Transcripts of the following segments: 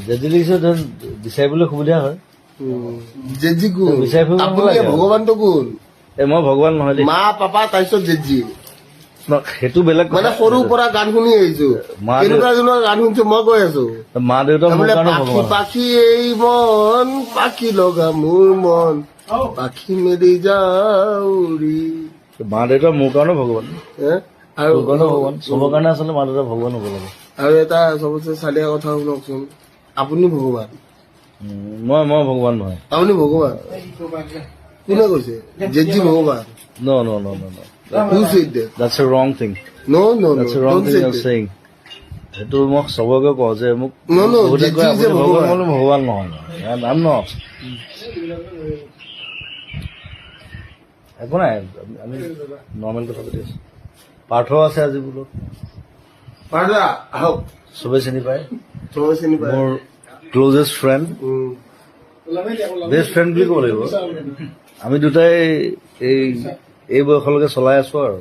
JG লিখিছে বিচাৰিবলৈ সুবিধা হয় জেজি কোন বিচাৰি ফুৰিব আপুনি নালাগে আৰু। ভগৱানটো কোন মই ভগৱান নহয় দেই মা পাপা তাৰপিছত জেজি সেইটো বেলেগ মানে কথা। সৰুৰ পৰা গান শুনি আহিছো মা কেনেকুৱা জনৰ গান শুনিছো মই কৈ আছো মা দেউতা মোৰ তাৰমানে কাৰণে পাখি ভগৱান পাখি এই মন পাখি লগা মোৰ মন পাখি মেলি যাউৰি মা দেউতা মোৰ কাৰণে ভগৱান হে? আৰু মোৰ কাৰণে ভগৱান চবৰ কাৰণে আচলতে মা দেউতা ভগৱান হ'ব লাগে আৰু এটা চবতছে চালিয়া কথা শুনকচোন আপুনি ভগৱান মই ভগৱান নহয় আপুনি ভগৱান কোনে কৈছে জেজি ভগৱান No. Who said that? That's a wrong thing. No, That's a wrong don't thing say you're that. saying. সেইটো মোক চবকে কওঁ যে মোক No, বহুতে Jiji কয় is a আপুনি ভগৱান ভগৱান। মই ভগৱান নহয় I'm not. একো নাই আমি নৰ্মেল কথা পাতি আছো পাৰ্থ আছে আজি বোলো পাৰদা আহক চবেই চিনি পায় চবে চিনি পায় মোৰ ক্লজেষ্ট ফ্ৰেণ্ড বেষ্ট ফ্ৰেণ্ড বুলি ক'ব লাগিব আমি দুটাই এই বয়সলৈকে চলাই আছো আৰু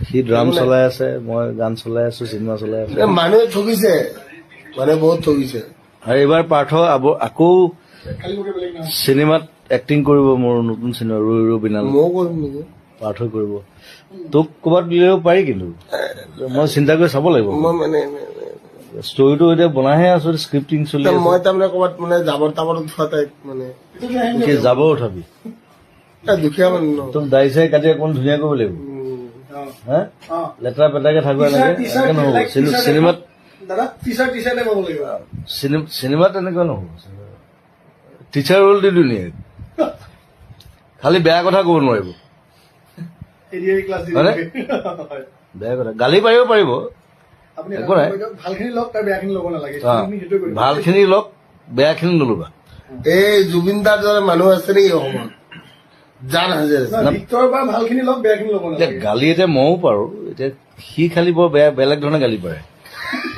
সি ড্ৰাম চলাই আছে মই গান চলাই আছো চিনেমা চলাই আছো মানুহে ঠগিছে মানে বহুত ঠগিছে আৰু এইবাৰ পাৰ্থ আকৌ চিনেমাত এক্টিং কৰিব মোৰ নতুন চিনেমা ৰৈ ৰৈ বিনাল ময়ো কৰিম নেকি পাৰ্থ কৰিব তোক ক'ৰবাত দিলেও পাৰি কিন্তু মই চিন্তা কৰি চাব লাগিব মই মানে ষ্টৰিটো এতিয়া বনাইহে আছো স্ক্ৰিপ্টিং চলি আছে মই তাৰমানে ক'ৰবাত মানে জাবৰ তাবৰ উঠোৱা টাইপ মানে কি যাব উঠাবি দুখীয়া মানুহ ন তোক দাড়ি চাই কাটি অকণ ধুনীয়া কৰিব লাগিব হা লেতেৰা পেটাকে থাকিব এনেকে নহ'ব চিনেমাত চিনেমাত এনেকুৱা নহ'ব টিচাৰ ৰোল দি ধুনীয়া খালি বেয়া কথা ক'ব নোৱাৰিব হয়নে বেয়া কথা গালি পাৰিব পাৰিব একো নাই ভালখিনি লওক বেয়াখিনি নল'বা এই জুবিন দাৰ দৰে মানুহ আছে নেকি অসমত জান হাজাৰ এতিয়া গালি এতিয়া ময়ো পাৰো এতিয়া সি খালি বৰ বেলেগ ধৰণে গালি পাৰে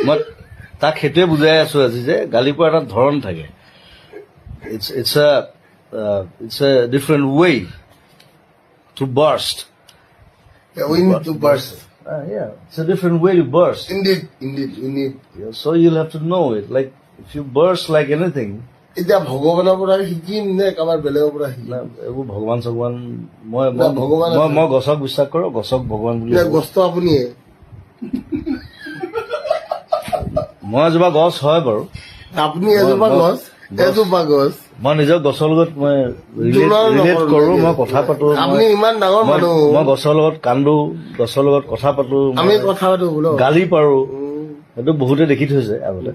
মই তাক সেইটোৱে বুজাই আছো আজি যে গালি পৰা এটা ধৰণ থাকে it's a different way to burst we need to burst it's a different way to burst indeed we need so you'll have to know it like if you burst like anything এতিয়া ভগৱানৰ পৰা শিকিম নে কাৰোবাৰ বেলেগৰ পৰা শিকিম এইবোৰ ভগৱান চগৱান ভগৱান মই গছক বিশ্বাস কৰো গছক ভগৱান বুলি গছটো আপুনিয়ে মই এজোপা গছ হয় বাৰু আপুনি এজোপা গছ মই নিজৰ গছৰ লগত মই ৰিলেট কৰো মই কথা পাতো আপুনি ইমান ডাঙৰ মানুহ মই গছৰ লগত কান্দো গছৰ লগত কথা পাতো আমি কথা পাতো বোলো গালি পাৰো সেইটো বহুতে দেখি থৈছে আগতে